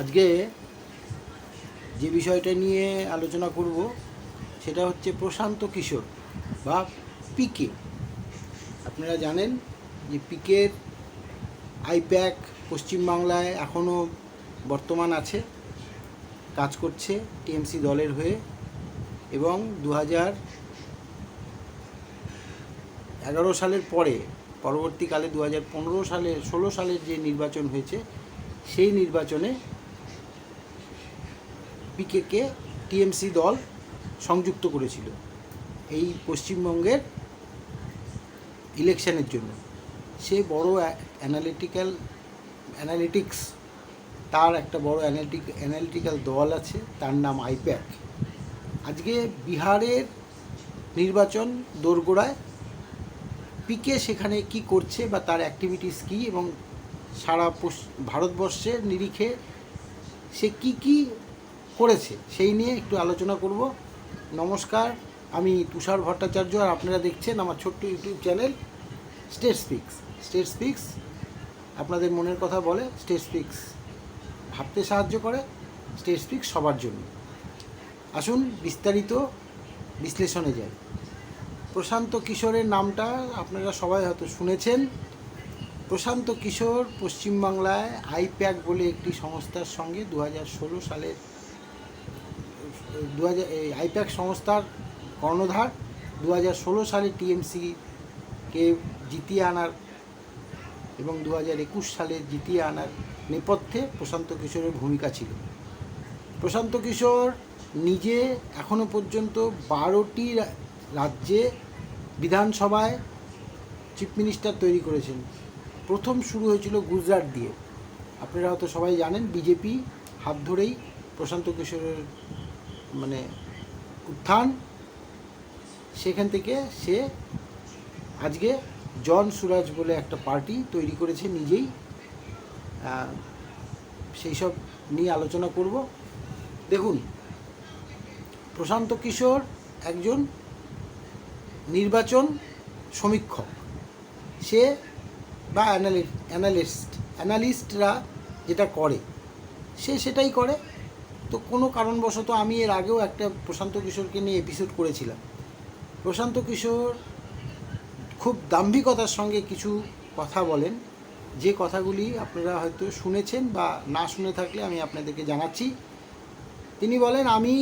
আজকে যে বিষয়টা নিয়ে আলোচনা করব সেটা হচ্ছে প্রশান্ত কিশোর বা পিকে। আপনারা জানেন যে পিকের আইপ্যাক পশ্চিমবাংলায় এখনও বর্তমান আছে, কাজ করছে টিএমসি দলের হয়ে, এবং 2011 সালের পরবর্তীকালে 2015 সালের যে নির্বাচন হয়েছে সেই নির্বাচনে পিকেকে টিএমসি দল সংযুক্ত করেছিল এই পশ্চিমবঙ্গের ইলেকশনের জন্য। সে বড় অ্যানালিটিক্স, তার একটা বড় অ্যানালিটিক্যাল দল আছে, তার নাম আইপ্যাক। আজকে বিহারের নির্বাচন দোরগোড়ায়, পিকে সেখানে কি করছে বা তার অ্যাক্টিভিটিস কী এবং সারা ভারতবর্ষের নিরিখে সে কি করেছে সেই নিয়ে একটু আলোচনা করব। নমস্কার, আমি তুষার ভট্টাচার্য, আর আপনারা দেখছেন আমার ছোট্ট ইউটিউব চ্যানেল স্টেট স্পিক্স। আপনাদের মনের কথা বলে, স্টেট স্পিক্স ভাবতে সাহায্য করে, স্টেট স্পিক্স সবার জন্য। আসুন বিস্তারিত বিশ্লেষণে যাই। প্রশান্ত কিশোরের নামটা আপনারা সবাই হয়তো শুনেছেন। প্রশান্ত কিশোর পশ্চিমবাংলায় আইপ্যাক বলে একটি সংস্থার সঙ্গে 2016 সালের আইপ্যাক সংস্থার কর্ণধার। 2016 সালে টিএমসিকে জিতিয়ে আনার এবং 2021 সালে জিতিয়ে আনার নেপথ্যে প্রশান্ত কিশোরের ভূমিকা ছিল। প্রশান্ত কিশোর নিজে এখনও পর্যন্ত 12টি রাজ্যে বিধানসভায় চিফ মিনিস্টার তৈরি করেছেন। প্রথম শুরু হয়েছিল গুজরাট দিয়ে। আপনারা হয়তো সবাই জানেন বিজেপি হাত ধরেই প্রশান্ত কিশোরের উত্থান। সেখান থেকে সে আজকে জন সুরাজ বলে একটা পার্টি তৈরি করেছে নিজেই। সেই সব নিয়ে আলোচনা করব। দেখুন, প্রশান্ত কিশোর একজন নির্বাচন সমীক্ষক, সে বা অ্যানালিস্টরা যেটা করে সে সেটাই করে। তো কোনো কারণবশত আমি এর আগেও একটা প্রশান্ত কিশোরকে নিয়ে এপিসোড করেছিলাম। প্রশান্ত কিশোর খুব দাম্ভিকতার সঙ্গে কিছু কথা বলেন, যে কথাগুলি আপনারা হয়তো শুনেছেন বা না শুনে থাকলে আমি আপনাদেরকে জানাচ্ছি। তিনি বলেন, আমি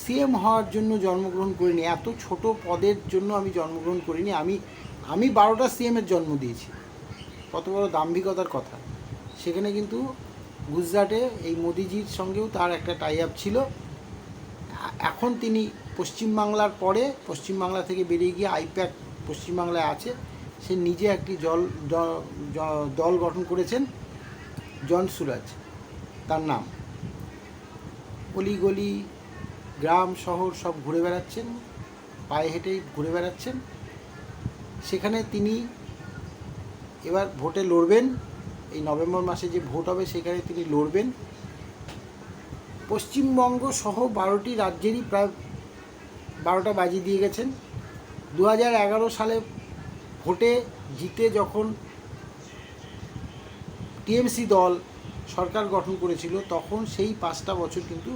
সিএম হওয়ার জন্য জন্মগ্রহণ করিনি, এত ছোট পদের জন্য আমি জন্মগ্রহণ করিনি, আমি 12টা সিএমের জন্ম দিয়েছি। কত বড় দাম্ভিকতার কথা! সেখানে কিন্তু গুজরাটে এই মোদিজির সঙ্গেও তার একটা টাই আপ ছিল। এখন তিনি পশ্চিমবাংলার পরে পশ্চিমবাংলা থেকে বেরিয়ে গিয়ে আইপ্যাক পশ্চিমবাংলায় আছে। সে নিজে একটি দল গঠন করেছেন, জন সুরাজ তার নাম। অলিগলি গ্রাম শহর সব ঘুরে বেড়াচ্ছেন, পায়ে হেঁটেই ঘুরে বেড়াচ্ছেন। সেখানে তিনি এবার ভোটে লড়বেন। এই নভেম্বর মাসে যে ভোট হবে সেখানে তিনি লড়বেন। পশ্চিমবঙ্গ সহ 12টি রাজ্যেরই প্রায় 12টা বাজিয়ে দিয়ে গেছেন। 2011 সালে ভোটে জিতে যখন টিএমসি দল সরকার গঠন করেছিল, তখন সেই 5টা বছর কিন্তু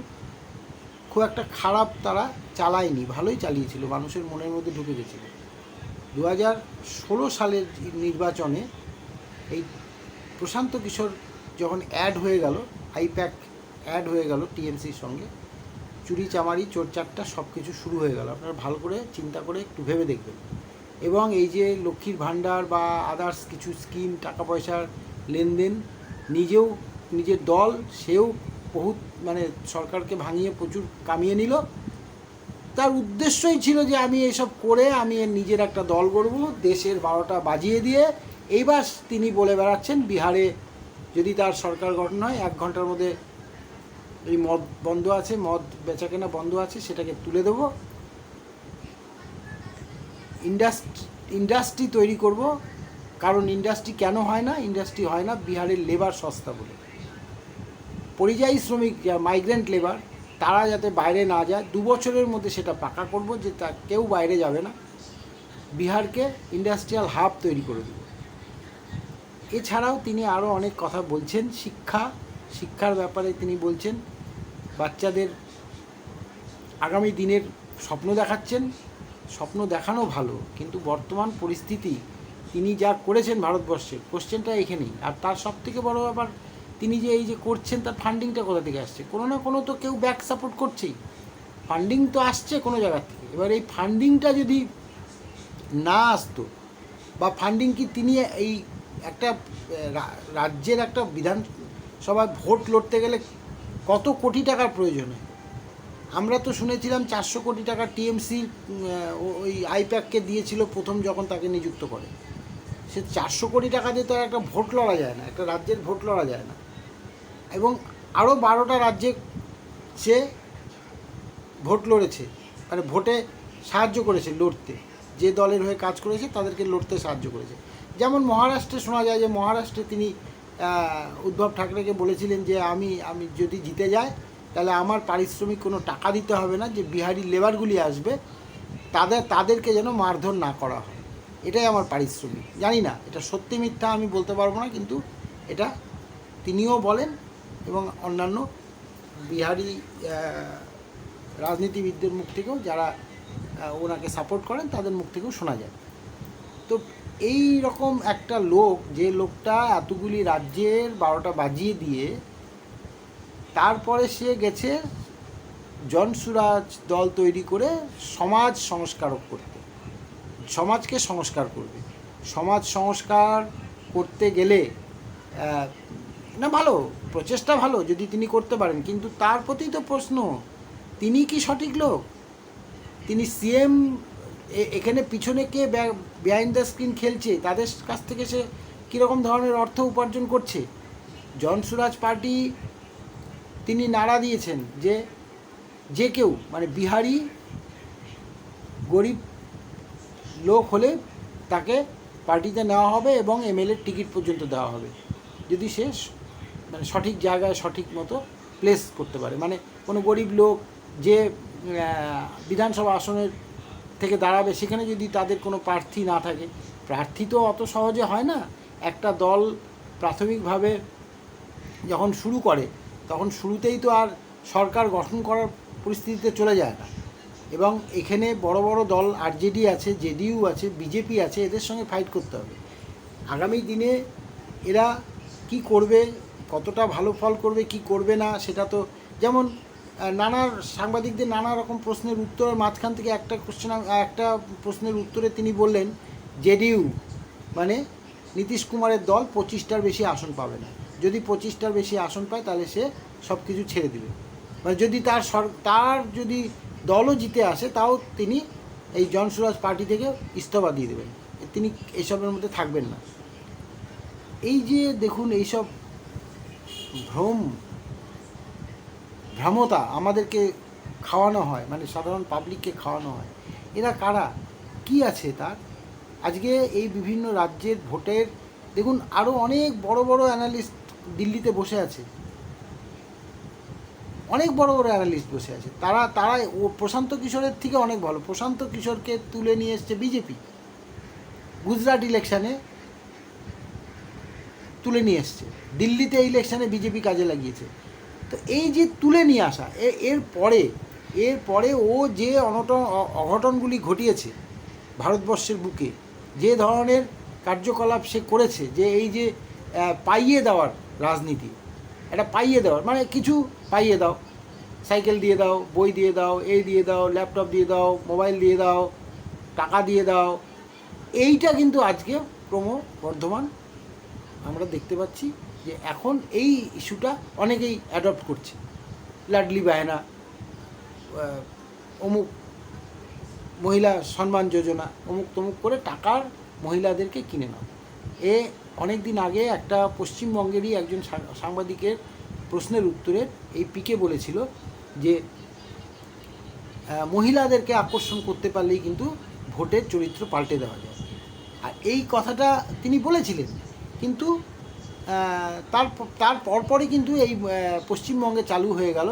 খুব একটা খারাপ তারা চালায়নি, ভালোই চালিয়েছিল, মানুষের মনের মধ্যে ঢুকে গেছিল। 2016 সালের নির্বাচনে এই প্রশান্ত কিশোর যখন অ্যাড হয়ে গেল, আইপ্যাক অ্যাড হয়ে গেল টিএমসির সঙ্গে, চুরি চামারি চোরচাট্টা সব কিছু শুরু হয়ে গেল। আপনারা ভালো করে চিন্তা করে একটু ভেবে দেখবেন। এবং এই যে লক্ষ্মীর ভাণ্ডার বা আদার্স কিছু স্কিম, টাকা পয়সার লেনদেন, নিজের দল সেও বহুত সরকারকে ভাঙিয়ে প্রচুর কামিয়ে নিল। তার উদ্দেশ্যই ছিল যে আমি এসব করে আমি নিজের একটা দল গড়ব, দেশের 12টা বাজিয়ে দিয়ে। এইবার তিনি বলে বেড়াচ্ছেন বিহারে যদি তার সরকার গঠন হয় 1 ঘন্টার মধ্যে এই মদ বন্ধ আছে, মদ বেচাকেনা বন্ধ আছে, সেটাকে তুলে দেবো, ইন্ডাস্ট্রি তৈরি করব। কারণ ইন্ডাস্ট্রি কেন হয় না? ইন্ডাস্ট্রি হয় না বিহারের লেবার সস্তা বলে। পরিযায়ী শ্রমিক, মাইগ্রেন্ট লেবার, তারা যাতে বাইরে না যায়, 2 বছরের মধ্যে সেটা পাকা করব যে তা কেউ বাইরে যাবে না। বিহারকে ইন্ডাস্ট্রিয়াল হাব তৈরি করে দেব। এছাড়াও তিনি আরও অনেক কথা বলছেন, শিক্ষার ব্যাপারে তিনি বলছেন, বাচ্চাদের আগামী দিনের স্বপ্ন দেখাচ্ছেন। স্বপ্ন দেখানো ভালো, কিন্তু বর্তমান পরিস্থিতি তিনি যা করেছেন ভারতবর্ষে, কোশ্চেনটা এখানেই। আর তার সব থেকে বড় ব্যাপার, তিনি যে এই যে করছেন তার ফান্ডিংটা কোথা থেকে আসছে? কোনো না কোনো তো কেউ ব্যাক সাপোর্ট করছেই, ফান্ডিং তো আসছে কোনো জায়গার থেকে। এবার এই ফান্ডিংটা যদি না আসতো, বা ফান্ডিং কি তিনি এই একটা রাজ্যের একটা বিধানসভায় ভোট লড়তে গেলে কত কোটি টাকার প্রয়োজন হয়? আমরা তো শুনেছিলাম 400 কোটি টাকা টিএমসি ওই আইপ্যাককে দিয়েছিল প্রথম যখন তাকে নিযুক্ত করে। সে 400 কোটি টাকা দিয়ে তো একটা ভোট লড়া যায় না, একটা রাজ্যের ভোট লড়া যায় না। এবং আরও 12টা রাজ্যে সে ভোট লড়েছে, মানে ভোটে সাহায্য করেছে লড়তে, যে দলের হয়ে কাজ করেছে তাদেরকে লড়তে সাহায্য করেছে। যেমন মহারাষ্ট্রে শোনা যায় যে মহারাষ্ট্রে তিনি উদ্ধব ঠাকরেকে বলেছিলেন যে আমি যদি জিতে যাই তাহলে আমার পারিশ্রমিক কোনো টাকা দিতে হবে না, যে বিহারি লেবারগুলি আসবে তাদেরকে যেন মারধর না করা হয়, এটাই আমার পারিশ্রমিক। জানি না এটা সত্যি মিথ্যা আমি বলতে পারবো না, কিন্তু এটা তিনিও বলেন এবং অন্যান্য বিহারি রাজনীতিবিদদের মুখ থেকেও, যারা ওনাকে সাপোর্ট করেন তাদের মুখ থেকেও শোনা যায়। তো এই রকম একটা লোক, যে লোকটা এতগুলি রাজ্যের 12টা বাজিয়ে দিয়ে তারপরে সে গেছে জনসুরাজ দল তৈরি করে সমাজ সংস্কারক করতে, সমাজকে সংস্কার করবে। সমাজ সংস্কার করতে গেলে না, ভালো প্রচেষ্টা, ভালো যদি তিনি করতে পারেন, কিন্তু তার প্রতি তো প্রশ্ন, তিনি কি সঠিক লোক? তিনি সিএম, এখানে পিছনে কে বিহাইন্ড দ্য স্ক্রিন খেলছে, তাদের কাছ থেকে সে কীরকম ধরনের অর্থ উপার্জন করছে? জনসুরাজ পার্টি তিনি নাড়া দিয়েছেন যে কেউ, মানে বিহারি গরিব লোক হলে তাকে পার্টিতে নেওয়া হবে এবং এমএলএর টিকিট পর্যন্ত দেওয়া হবে, যদি সে মানে সঠিক জায়গায় সঠিক মতো প্লেস করতে পারে। মানে কোনো গরিব লোক যে বিধানসভা আসনের থেকে দাঁড়াবে, সেখানে যদি তাদের কোনো প্রার্থী না থাকে, প্রার্থী তো অত সহজে হয় না। একটা দল প্রাথমিকভাবে যখন শুরু করে তখন শুরুতেই তো আর সরকার গঠন করার পরিস্থিতিতে চলে যায় না। এবং এখানে বড় বড় দল আরজেডি আছে, জেডিইউ আছে, বিজেপি আছে, এদের সঙ্গে ফাইট করতে হবে। আগামী দিনে এরা কি করবে, কতটা ভালো ফল করবে কি করবে না, সেটা তো, যেমন সাংবাদিকদের নানা রকম প্রশ্নের উত্তরের মাঝখান থেকে একটা প্রশ্নের উত্তরে তিনি বললেন জেডিইউ মানে নীতিশ কুমারের দল 25টার বেশি আসন পাবে না, যদি 25টার বেশি আসন পায় তাহলে সে সব কিছু ছেড়ে দেবে। মানে যদি তার যদি দলও জিতে আসে, তাও তিনি এই জনসুরাজ পার্টি থেকে ইস্তফা দিয়ে দেবেন, তিনি এইসবের মধ্যে থাকবেন না। এই যে দেখুন, এইসব ভ্রমতা আমাদেরকে খাওয়ানো হয়, মানে সাধারণ পাবলিককে খাওয়ানো হয়, এরা কারা, কি আছে তার? আজকে এই বিভিন্ন রাজ্যের ভোটের দেখুন, আরও অনেক বড় বড় অ্যানালিস্ট দিল্লিতে বসে আছে, অনেক বড় বড় অ্যানালিস্ট বসে আছে, তারা ও প্রশান্ত কিশোরের থেকে অনেক ভালো। প্রশান্ত কিশোরকে তুলে নিয়ে এসছে বিজেপি, গুজরাট ইলেকশানে তুলে নিয়ে এসছে, দিল্লিতে ইলেকশানে বিজেপি কাজে লাগিয়েছে। তো এই যে তুলে নিয়ে আসা, এরপরে ও যে অঘটনগুলি ঘটিয়েছে ভারতবর্ষের বুকে, যে ধরনের কার্যকলাপ সে করেছে, যে এই যে পাইয়ে দেওয়ার রাজনীতি, এটা পাইয়ে দেওয়ার মানে কিছু পাইয়ে দাও, সাইকেল দিয়ে দাও, বই দিয়ে দাও, এই দিয়ে দাও, ল্যাপটপ দিয়ে দাও, মোবাইল দিয়ে দাও, টাকা দিয়ে দাও, এইটা কিন্তু আজকে ক্রমবর্ধমান আমরা দেখতে পাচ্ছি যে এখন এই ইস্যুটা অনেকেই অ্যাডপ্ট করছে। লাডলি বায়না, অমুক মহিলা সম্মান যোজনা, অমুক তমুক করে টাকার মহিলাদেরকে কিনে নাও। অনেক দিন আগে একটা পশ্চিমবঙ্গেরই একজন সাংবাদিকের প্রশ্নের উত্তরে এই পিকে বলেছিল যে মহিলাদেরকে আকর্ষণ করতে পারলেই কিন্তু ভোটের চরিত্র পাল্টে দেওয়া যায়। আর এই কথাটা তিনি বলেছিলেন, কিন্তু তার পরপরই কিন্তু এই পশ্চিমবঙ্গে চালু হয়ে গেল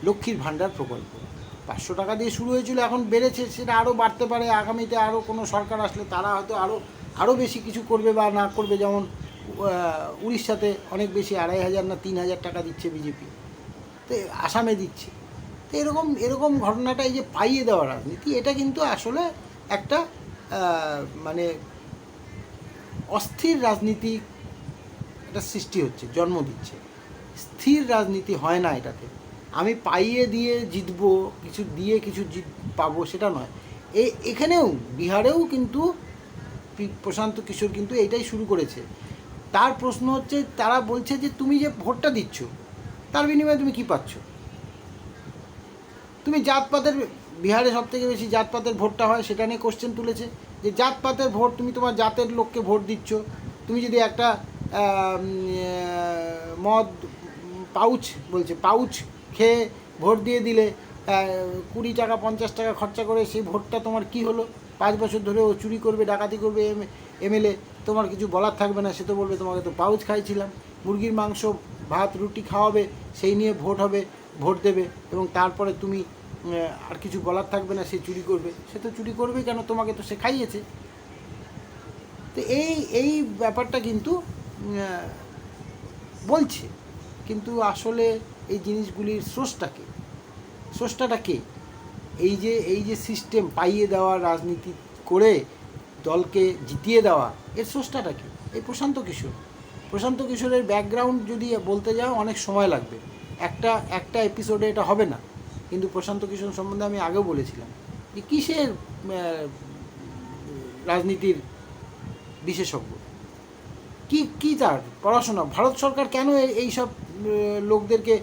লক্ষ্মীর ভাণ্ডার প্রকল্প। 500 টাকা দিয়ে শুরু হয়েছিল, এখন বেড়েছে, সেটা আরও বাড়তে পারে। আগামীতে আরও কোনো সরকার আসলে তারা হয়তো আরও বেশি কিছু করবে বা না করবে। যেমন উড়িষ্যাতে অনেক বেশি 2,500 না 3,000 টাকা দিচ্ছে বিজেপি, তো আসামে দিচ্ছে। তো এরকম এরকম ঘটনাটা, এই যে পাইয়ে দেওয়া রাজনীতি, এটা কিন্তু আসলে একটা মানে অস্থির রাজনীতি একটা সৃষ্টি হচ্ছে, জন্ম দিচ্ছে। স্থির রাজনীতি হয় না এটাতে। আমি পাইয়ে দিয়ে জিতবো, কিছু দিয়ে কিছু পাবো, সেটা নয়। এখানেও বিহারেও কিন্তু প্রশান্ত কিশোর কিন্তু এইটাই শুরু করেছে। তার প্রশ্ন হচ্ছে, তারা বলছে যে তুমি যে ভোটটা দিচ্ছ তার বিনিময়ে তুমি কী পাচ্ছ? তুমি জাতপাতের, বিহারে সবথেকে বেশি জাতপাতের ভোটটা হয়, সেটা নিয়ে কোশ্চেন তুলেছে যে জাতপাতের ভোট, তুমি তোমার জাতের লোককে ভোট দিচ্ছ। তুমি যদি একটা মদ পাউচ, বলছে পাউচ খেয়ে ভোট দিয়ে দিলে, 20 টাকা 50 টাকা খরচা করে, সেই ভোটটা তোমার কি হলো? 5 বছর ধরে ও চুরি করবে, ডাকাতি করবে, এমএলএ, তোমার কিছু বলার থাকবে না, সে তো বলবে তোমাকে তো পাউচ খাইছিলাম। মুরগির মাংস ভাত রুটি খাওয়াবে, সেই নিয়ে ভোট হবে, ভোট দেবে, এবং তারপরে তুমি আর কিছু বলার থাকবে না, সে চুরি করবে। সে তো চুরি করবেই, কেন? তোমাকে তো সে খাইয়েছে। তো এই ব্যাপারটা কিন্তু বলছে, কিন্তু আসলে এই জিনিসগুলির স্রষ্টাটা কে? এই যে সিস্টেম পাইয়ে দেওয়া, রাজনীতি করে দলকে জিতিয়ে দেওয়া, এর স্রষ্টাটা কে? এই প্রশান্ত কিশোরের ব্যাকগ্রাউন্ড যদি বলতে যাও অনেক সময় লাগবে, একটা এপিসোডে এটা হবে না। কিন্তু প্রশান্ত কিশোর সম্বন্ধে আমি আগেও বলেছিলাম যে কিসের রাজনীতির বিশেষজ্ঞ, কি তার পড়াশোনা? ভারত সরকার কেন এই সব লোকদেরকে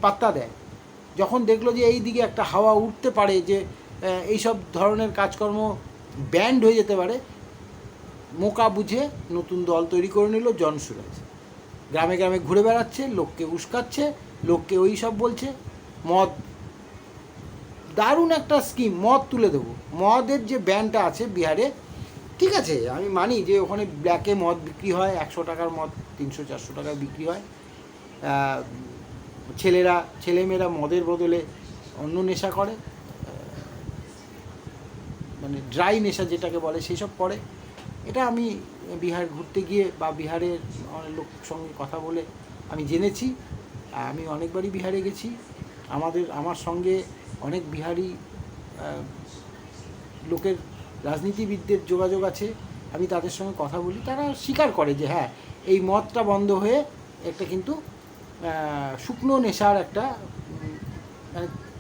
পাত্তা দেয়? যখন দেখলো যে এই দিকে একটা হাওয়া উঠতে পারে, যে এই সব ধরনের কাজকর্ম ব্যান্ড হয়ে যেতে পারে, মোকা বুঝে নতুন দল তৈরি করে নিল জন সুরাজ। গ্রামে গ্রামে ঘুরে বেড়াচ্ছে, লোককে উস্কাচ্ছে, লোককে ওই সব বলছে। মদ, দারুণ একটা স্কিম, মদ তুলে দেবো। মদের যে ব্যান্ডটা আছে বিহারে, ঠিক আছে, আমি মানি যে ওখানে ব্ল্যাকে মদ বিক্রি হয়, 100 টাকার মদ 300-400 টাকায় বিক্রি হয়। ছেলেমেয়েরা মদের বদলে অন্য নেশা করে, মানে ড্রাই নেশা যেটাকে বলে, সেই সব করে। এটা আমি বিহার ঘুরতে গিয়ে বা বিহারের অনেক লোক সঙ্গে কথা বলে আমি জেনেছি। আমি অনেকবারই বিহারে গেছি, আমার সঙ্গে অনেক বিহারি লোকের, রাজনীতিবিদদের যোগাযোগ আছে। আমি তাদের সঙ্গে কথা বলি, তারা স্বীকার করে যে হ্যাঁ, এই মদটা বন্ধ হয়ে একটা কিন্তু শুকনো নেশার একটা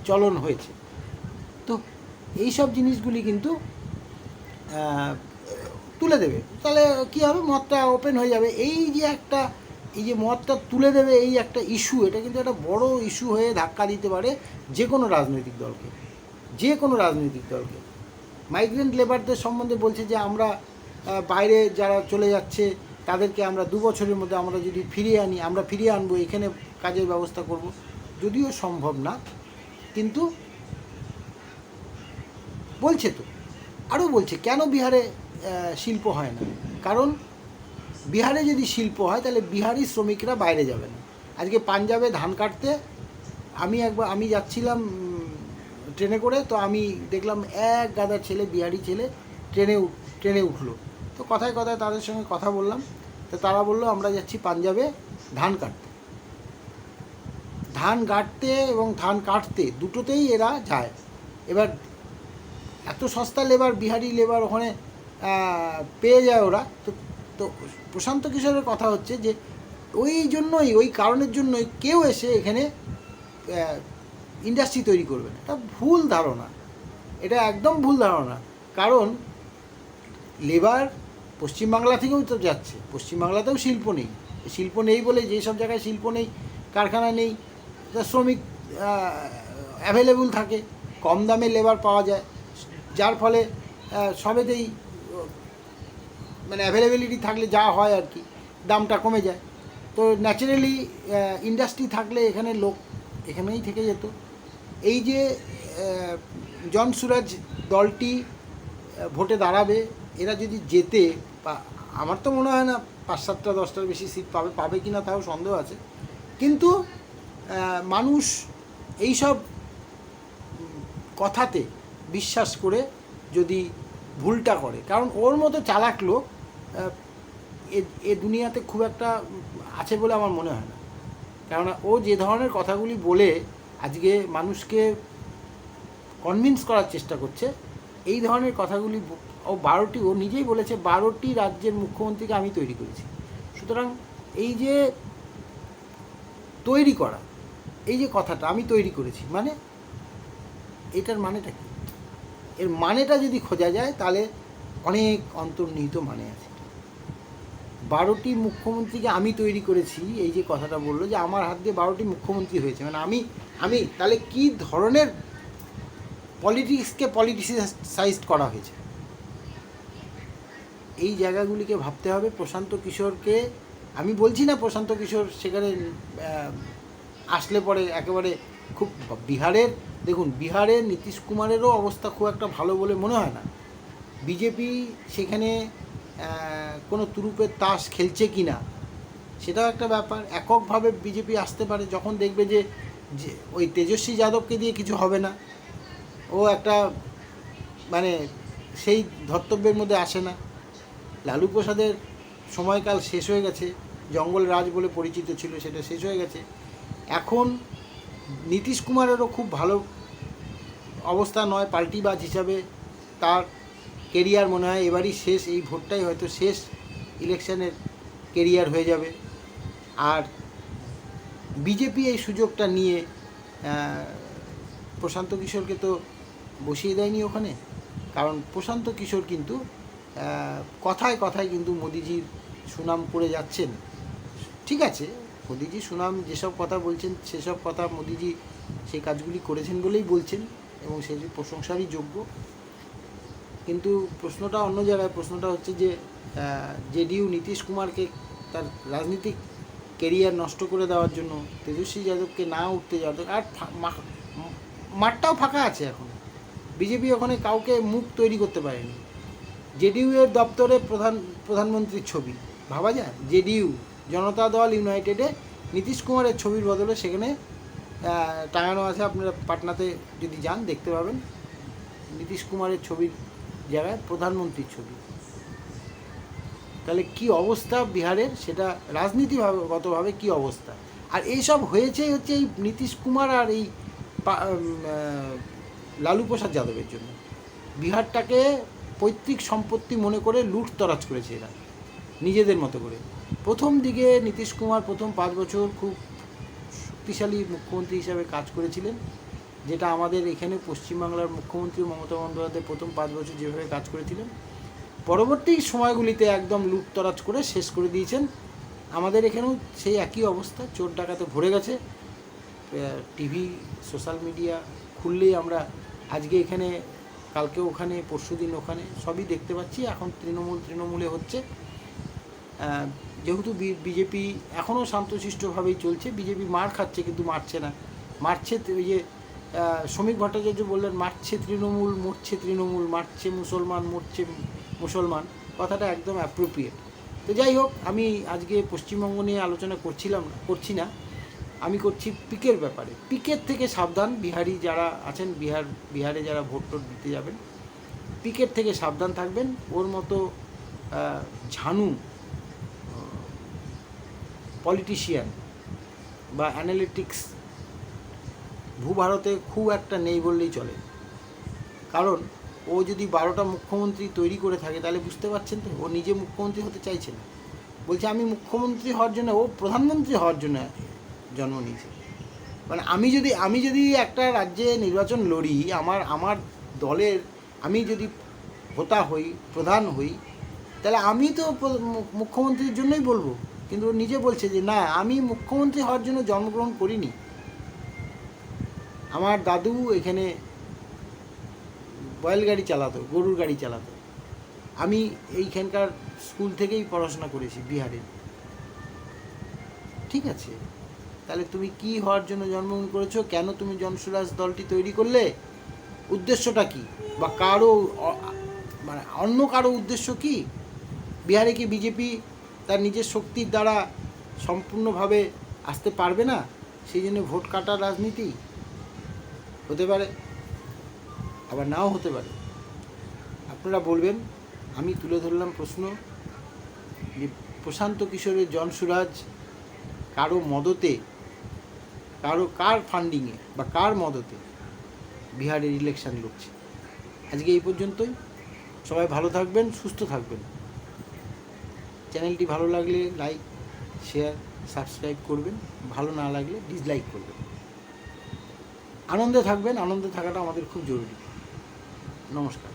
চলন হয়েছে। তো এই সব জিনিসগুলি কিন্তু তুলে দেবে, তাহলে কী হবে? মদটা ওপেন হয়ে যাবে। এই যে মদটা তুলে দেবে, এই একটা ইস্যু, এটা কিন্তু একটা বড় ইস্যু হয়ে ধাক্কা দিতে পারে যে কোনো রাজনৈতিক দলকে। মাইগ্রেন্ট লেবারদের সম্বন্ধে বলছে যে আমরা বাইরে যারা চলে যাচ্ছে তাদেরকে আমরা 2 বছরের মধ্যে আমরা যদি ফিরিয়ে আনবো, এখানে কাজের ব্যবস্থা করব। যদিও সম্ভব না, কিন্তু বলছে তো। আরও বলছে কেন বিহারে শিল্প হয় না? কারণ বিহারে যদি শিল্প হয় তাহলে বিহারি শ্রমিকরা বাইরে যাবে না। আজকে পাঞ্জাবে ধান কাটতে আমি যাচ্ছিলাম ট্রেনে করে, তো আমি দেখলাম এক গাদা ছেলে, বিহারি ছেলে ট্রেনে উঠলো। তো কথায় কথায় তাদের সঙ্গে কথা বললাম, তো তারা বললো আমরা যাচ্ছি পাঞ্জাবে ধান কাটতে এবং ধান কাটতে দুটোতেই এরা যায়। এবার এত সস্তা লেবার, বিহারি লেবার ওখানে পেয়ে যায় ওরা। তো প্রশান্ত কিশোরের কথা হচ্ছে যে ওই কারণের জন্যই কেউ এসে এখানে ইন্ডাস্ট্রি তৈরি করবে না। এটা ভুল ধারণা, এটা একদম ভুল ধারণা। কারণ লেবার পশ্চিমবাংলা থেকেও তো যাচ্ছে, পশ্চিমবাংলাতেও শিল্প নেই বলে, যেসব জায়গায় শিল্প নেই, কারখানা নেই, শ্রমিক অ্যাভেলেবল থাকে, কম দামে লেবার পাওয়া যায়, যার ফলে সবেতেই মানে অ্যাভেলেবিলিটি থাকলে যা হয় আর কি, দামটা কমে যায়। তো ন্যাচারালি ইন্ডাস্ট্রি থাকলে এখানে লোক এখানেই থেকে যেত। এই যে জন সুরাজ দলটি ভোটে দাঁড়াবে, এরা যদি জেতে, আমার তো মনে হয় না 5-7টা 10টার বেশি সিট পাবে কি না তাও সন্দেহ আছে। কিন্তু মানুষ এইসব কথাতে বিশ্বাস করে যদি ভুলটা করে, কারণ ওর মতো চালাক লোক এ দুনিয়াতে খুব একটা আছে বলে আমার মনে হয় না। কেননা ও যে ধরনের কথাগুলি বলে আজকে মানুষকে কনভিন্স করার চেষ্টা করছে, এই ধরনের কথাগুলি ও 12টি, ও নিজেই বলেছে 12টি রাজ্যের মুখ্যমন্ত্রীকে আমি তৈরি করেছি। সুতরাং এই যে তৈরি করা, এই যে কথাটা আমি তৈরি করেছি, মানে এটার মানেটা কী? এর মানেটা যদি খোঁজা যায় তাহলে অনেক অন্তর্নিহিত মানে আছে। 12টি মুখ্যমন্ত্রীকে আমি তৈরি করেছি, এই যে কথাটা বললো যে আমার হাত দিয়ে 12টি মুখ্যমন্ত্রী হয়েছে, মানে আমি তাহলে কী ধরনের পলিটিক্সকে পলিটিসাইজড করা হয়েছে, এই জায়গাগুলিকে ভাবতে হবে। প্রশান্ত কিশোরকে আমি বলছি না প্রশান্ত কিশোর সেখানে আসলে পরে একেবারে খুব, বিহারের দেখুন, বিহারের নীতিশ কুমারেরও অবস্থা খুব একটা ভালো বলে মনে হয় না। বিজেপি সেখানে কোনো তুরুপের তাস খেলছে কি না সেটাও একটা ব্যাপার। এককভাবে বিজেপি আসতে পারে যখন দেখবে যে ওই তেজস্বী যাদবকে দিয়ে কিছু হবে না, ও একটা মানে সেই ধর্তব্যের মধ্যে আসে না। লালু প্রসাদের সময়কাল শেষ হয়ে গেছে, জঙ্গল রাজ বলে পরিচিত ছিল, সেটা শেষ হয়ে গেছে। এখন নীতিশ কুমারেরও খুব ভালো অবস্থা নয়, পাল্টিবাজ হিসাবে তার কেরিয়ার মনে হয় এবারই শেষ, এই ভোটটাই হয়তো শেষ ইলেকশনের কেরিয়ার হয়ে যাবে। আর বিজেপি এই সুযোগটা নিয়ে প্রশান্ত কিশোরকে তো বসিয়ে দেয়নি ওখানে, কারণ প্রশান্ত কিশোর কিন্তু কথায় কথায় কিন্তু মোদিজির সুনাম করে যাচ্ছেন। ঠিক আছে, মোদিজি সুনাম যেসব কথা বলছেন সেসব কথা মোদিজি সেই কাজগুলি করেছেন বলেই বলছেন এবং সেটি প্রশংসারই যোগ্য। কিন্তু প্রশ্নটা অন্য জায়গায়। প্রশ্নটা হচ্ছে যে জেডিইউ নীতিশ কুমারকে তার রাজনীতিক কেরিয়ার নষ্ট করে দেওয়ার জন্য তেজস্বী যাদবকে না উঠতে যাওয়া, আর মাঠটাও ফাঁকা আছে এখন। বিজেপি ওখানে কাউকে মুখ তৈরি করতে পারেনি। জেডিইউ এর দপ্তরে প্রধানমন্ত্রীর ছবি, ভাবা যায়? জেডিইউ, জনতা দল ইউনাইটেডে নীতিশ কুমারের ছবির বদলে সেখানে টাঙানো আছে। আপনারা পাটনাতে যদি যান দেখতে পাবেন নীতিশ কুমারের ছবির জায়গায় প্রধানমন্ত্রীর ছবি। তাহলে কি অবস্থা বিহারের, সেটা রাজনীতিগতভাবে কি অবস্থা। আর এইসব হয়েছেই হচ্ছে এই নীতিশ কুমার আর এই লালু প্রসাদ যাদবের জন্য। বিহারটাকে পৈতৃক সম্পত্তি মনে করে লুটতরাজ করেছে এরা নিজেদের মতো করে। প্রথম দিকে নীতিশ কুমার প্রথম 5 বছর খুব শক্তিশালী মুখ্যমন্ত্রী হিসাবে কাজ করেছিলেন, যেটা আমাদের এখানে পশ্চিমবাংলার মুখ্যমন্ত্রী মমতা বন্দ্যোপাধ্যায় প্রথম 5 বছর যেভাবে কাজ করেছিলেন, পরবর্তী সময়গুলিতে একদম লুটতরাজ করে শেষ করে দিয়েছেন। আমাদের এখানেও সেই একই অবস্থা, চোর ডাকাতে ভরে গেছে। টিভি, সোশ্যাল মিডিয়া খুললেই আমরা আজকে এখানে, কালকে ওখানে, পরশুদিন ওখানে, সবই দেখতে পাচ্ছি। এখন তৃণমূলে হচ্ছে। যেহেতু বিজেপি এখনও শান্তশিষ্টভাবেই চলছে, বিজেপি মার খাচ্ছে কিন্তু মারছে না। মারছে ওই যে শ্রমিক ভট্টাচার্য বললেন, মারছে তৃণমূল, মরছে তৃণমূল, মারছে মুসলমান, মরছে মুসলমান, কথাটা একদম অ্যাপ্রোপ্রিয়েট। তো যাই হোক, আমি আজকে পশ্চিমবঙ্গ নিয়ে আলোচনা করছি না, আমি করছি পিকের ব্যাপারে। পিকের থেকে সাবধান বিহারি যারা আছেন, বিহারে যারা ভোট দিতে যাবেন, পিকের থেকে সাবধান থাকবেন। ওর মতো ঝানু পলিটিশিয়ান বা অ্যানালিটিক্স ভূভারতে খুব একটা নেই বললেই চলে। কারণ ও যদি 12টা মুখ্যমন্ত্রী তৈরি করে থাকে তাহলে বুঝতে পারছেন তো, ও নিজে মুখ্যমন্ত্রী হতে চাইছে না, বলছে আমি মুখ্যমন্ত্রী হওয়ার জন্য, ও প্রধানমন্ত্রী হওয়ার জন্য জন্ম নিয়েছে। মানে আমি যদি একটা রাজ্যে নির্বাচন লড়ি, আমার দলের আমি যদি হোতা হই, প্রধান হই, তাহলে আমি তো মুখ্যমন্ত্রীর জন্যই বলবো। কিন্তু ও নিজে বলছে যে না, আমি মুখ্যমন্ত্রী হওয়ার জন্য জন্মগ্রহণ করিনি। আমার দাদু এখানে বয়েল গাড়ি চালাতো, গরুর গাড়ি চালাতো। আমি এইখানকার স্কুল থেকেই পড়াশোনা করেছি বিহারে। ঠিক আছে, তাহলে তুমি কি হওয়ার জন্য জন্মগ্রহণ করেছো? কেন তুমি জনসুরাজ দলটি তৈরি করলে? উদ্দেশ্যটা কি? বা কারো মানে অন্য কারো উদ্দেশ্য কি? বিহারে কি বিজেপি তার নিজের শক্তির দ্বারা সম্পূর্ণভাবে আসতে পারবে না, সেই জন্য ভোট কাটার রাজনীতি? হতে পারে, আবার নাও হতে পারে। আপনারা বলবেন। আমি তুলে ধরলাম প্রশ্ন যে প্রশান্ত কিশোরের জনসুরাজ কারো মদতে, কার ফান্ডিংয়ে বা কার মদতে বিহারের ইলেকশন লড়ছে। আজকে এই পর্যন্তই। সবাই ভালো থাকবেন, সুস্থ থাকবেন। চ্যানেলটি ভালো লাগলে লাইক, শেয়ার, সাবস্ক্রাইব করবেন। ভালো না লাগলে ডিসলাইক করবেন। আনন্দে থাকবেন, আনন্দে থাকাটা আমাদের খুব জরুরি। নমস্কার।